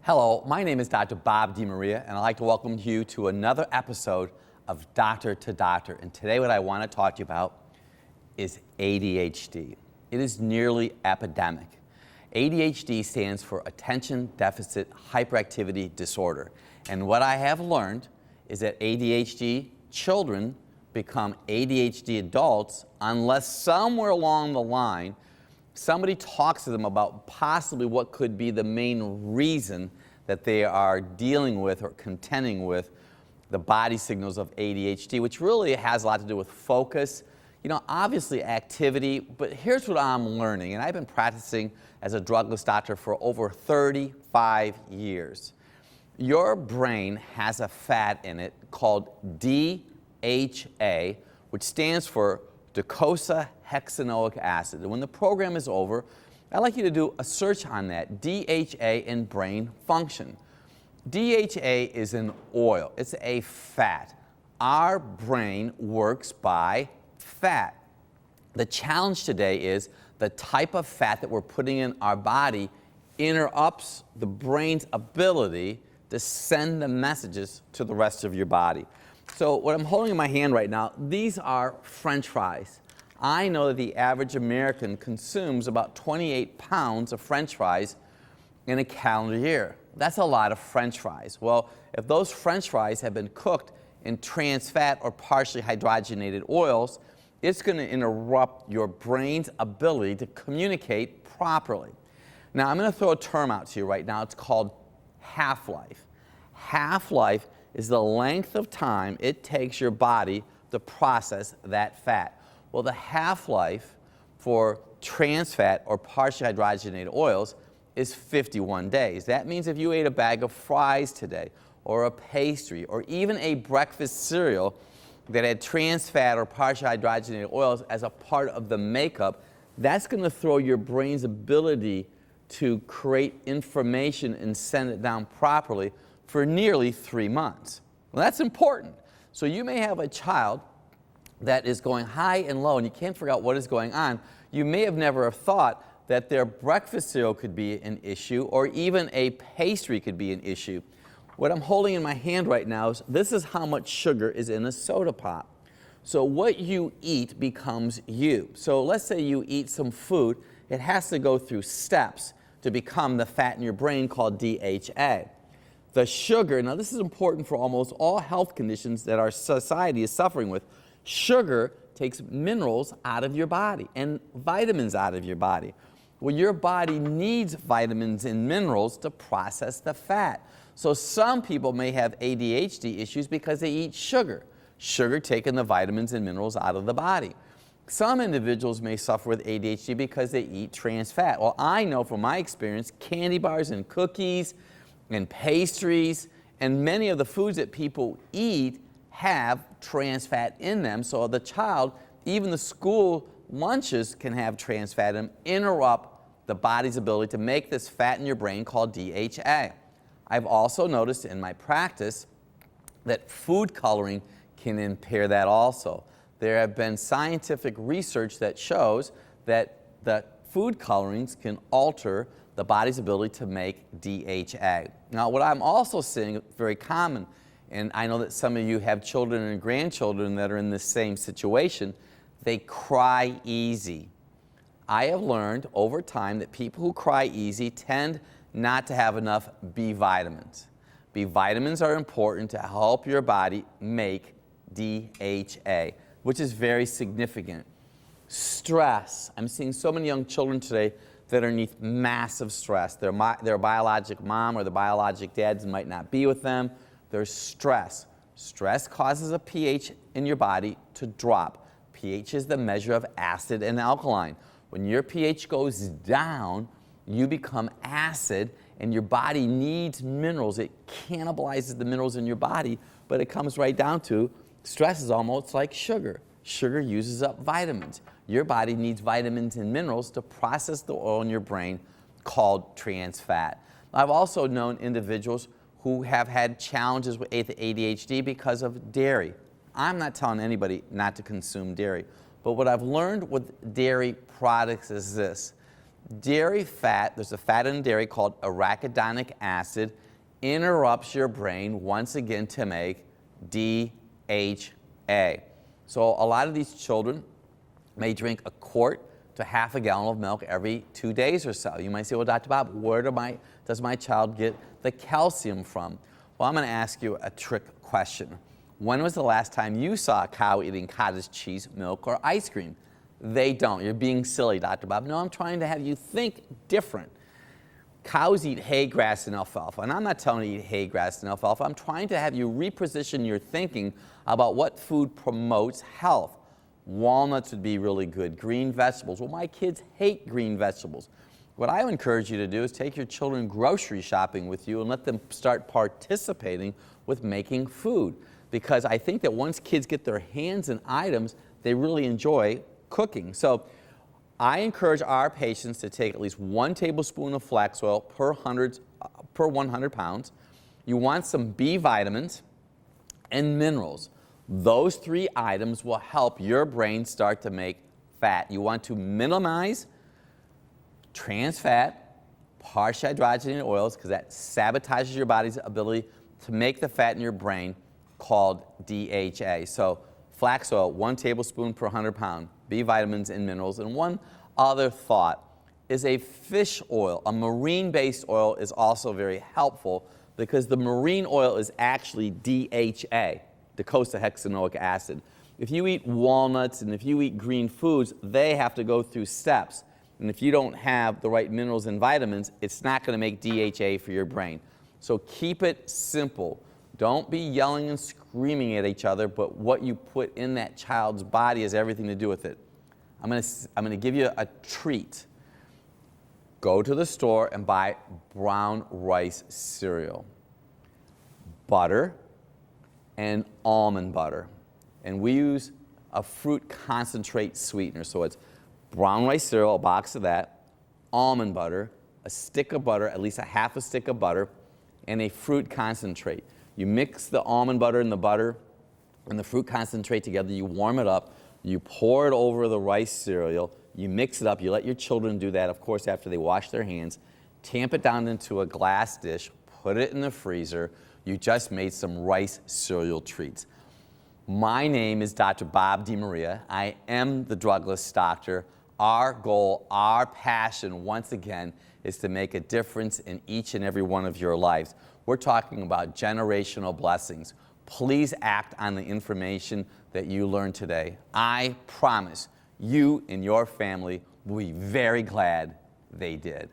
Hello, my name is Dr. Bob DeMaria, and I'd like to welcome you to another episode of Doctor to Doctor. And today what I want to talk to you about is ADHD. It is nearly epidemic. ADHD stands for Attention Deficit Hyperactivity Disorder. And what I have learned is that ADHD children become ADHD adults unless somewhere along the line somebody talks to them about possibly what could be the main reason that they are dealing with or contending with the body signals of ADHD, which really has a lot to do with focus, obviously activity, but here's what I'm learning, and I've been practicing as a drugless doctor for over 35 years. Your brain has a fat in it called DHA, which stands for docosahexaenoic acid. And when the program is over, I'd like you to do a search on that, DHA and brain function. DHA is an oil. It's a fat. Our brain works by fat. The challenge today is the type of fat that we're putting in our body interrupts the brain's ability to send the messages to the rest of your body. So what I'm holding in my hand right now, these are French fries. I know that the average American consumes about 28 pounds of French fries in a calendar year. That's a lot of French fries. Well, if those French fries have been cooked in trans fat or partially hydrogenated oils, it's going to interrupt your brain's ability to communicate properly. Now, I'm going to throw a term out to you right now. It's called half-life. Half-life is the length of time it takes your body to process that fat. Well, the half-life for trans fat or partially hydrogenated oils is 51 days. That means if you ate a bag of fries today, or a pastry, or even a breakfast cereal that had trans fat or partially hydrogenated oils as a part of the makeup, that's going to throw your brain's ability to create information and send it down properly for nearly 3 months. Well, that's important. So you may have a child that is going high and low and you can't figure out what is going on. You may have never have thought that their breakfast cereal could be an issue or even a pastry could be an issue. What I'm holding in my hand right now is this is how much sugar is in a soda pop. So what you eat becomes you. So let's say you eat some food, it has to go through steps to become the fat in your brain called DHA. The sugar, now this is important for almost all health conditions that our society is suffering with. Sugar takes minerals out of your body and vitamins out of your body. Well, your body needs vitamins and minerals to process the fat. So some people may have ADHD issues because they eat sugar. Sugar taking the vitamins and minerals out of the body. Some individuals may suffer with ADHD because they eat trans fat. Well, I know from my experience, candy bars and cookies and pastries and many of the foods that people eat have trans fat in them. So the child, even the school lunches can have trans fat in them, interrupt the body's ability to make this fat in your brain called DHA. I've also noticed in my practice that food coloring can impair that also. There have been scientific research that shows that the food colorings can alter the body's ability to make DHA. Now, what I'm also seeing very common, and I know that some of you have children and grandchildren that are in the same situation, they cry easy. I have learned over time that people who cry easy tend not to have enough B vitamins. B vitamins are important to help your body make DHA, which is very significant. Stress. I'm seeing so many young children today that are underneath massive stress. Their biologic mom or the biologic dad might not be with them. There's stress. Stress causes a pH in your body to drop. pH is the measure of acid and alkaline. When your pH goes down, you become acid, and your body needs minerals. It cannibalizes the minerals in your body, but it comes right down to stress is almost like sugar. Sugar uses up vitamins. Your body needs vitamins and minerals to process the oil in your brain called trans fat. I've also known individuals who have had challenges with ADHD because of dairy. I'm not telling anybody not to consume dairy, but what I've learned with dairy products is this. Dairy fat, there's a fat in dairy called arachidonic acid, interrupts your brain once again to make DHA. So a lot of these children may drink a quart to half a gallon of milk every 2 days or so. You might say, well, Dr. Bob, where does my child get the calcium from? Well, I'm going to ask you a trick question. When was the last time you saw a cow eating cottage cheese, milk, or ice cream? They don't. You're being silly, Dr. Bob. No, I'm trying to have you think different. Cows eat hay, grass, and alfalfa. And I'm not telling you to eat hay, grass, and alfalfa. I'm trying to have you reposition your thinking about what food promotes health. Walnuts would be really good. Green vegetables. Well, my kids hate green vegetables. What I would encourage you to do is take your children grocery shopping with you and let them start participating with making food. Because I think that once kids get their hands on items, they really enjoy cooking. So I encourage our patients to take at least 1 tablespoon of flax oil per 100 pounds. You want some B vitamins and minerals. Those 3 items will help your brain start to make fat. You want to minimize trans fat, partially hydrogenated oils, because that sabotages your body's ability to make the fat in your brain called DHA. So flax oil, 1 tablespoon per 100 pound, B vitamins and minerals. And one other thought is a fish oil, a marine-based oil, is also very helpful because the marine oil is actually DHA, docosahexaenoic acid. If you eat walnuts and if you eat green foods, they have to go through steps. And if you don't have the right minerals and vitamins, it's not going to make DHA for your brain. So keep it simple. Don't be yelling and screaming at each other, but what you put in that child's body has everything to do with it. I'm going to give you a treat. Go to the store and buy brown rice cereal, butter, and almond butter. And we use a fruit concentrate sweetener. So it's brown rice cereal, a box of that, almond butter, a stick of butter, at least a half a stick of butter, and a fruit concentrate. You mix the almond butter and the butter and the fruit concentrate together. You warm it up. You pour it over the rice cereal. You mix it up. You let your children do that, of course, after they wash their hands. Tamp it down into a glass dish. Put it in the freezer. You just made some rice cereal treats. My name is Dr. Bob DeMaria. I am the Drugless Doctor. Our goal, our passion, once again, is to make a difference in each and every one of your lives. We're talking about generational blessings. Please act on the information that you learned today. I promise you and your family will be very glad they did.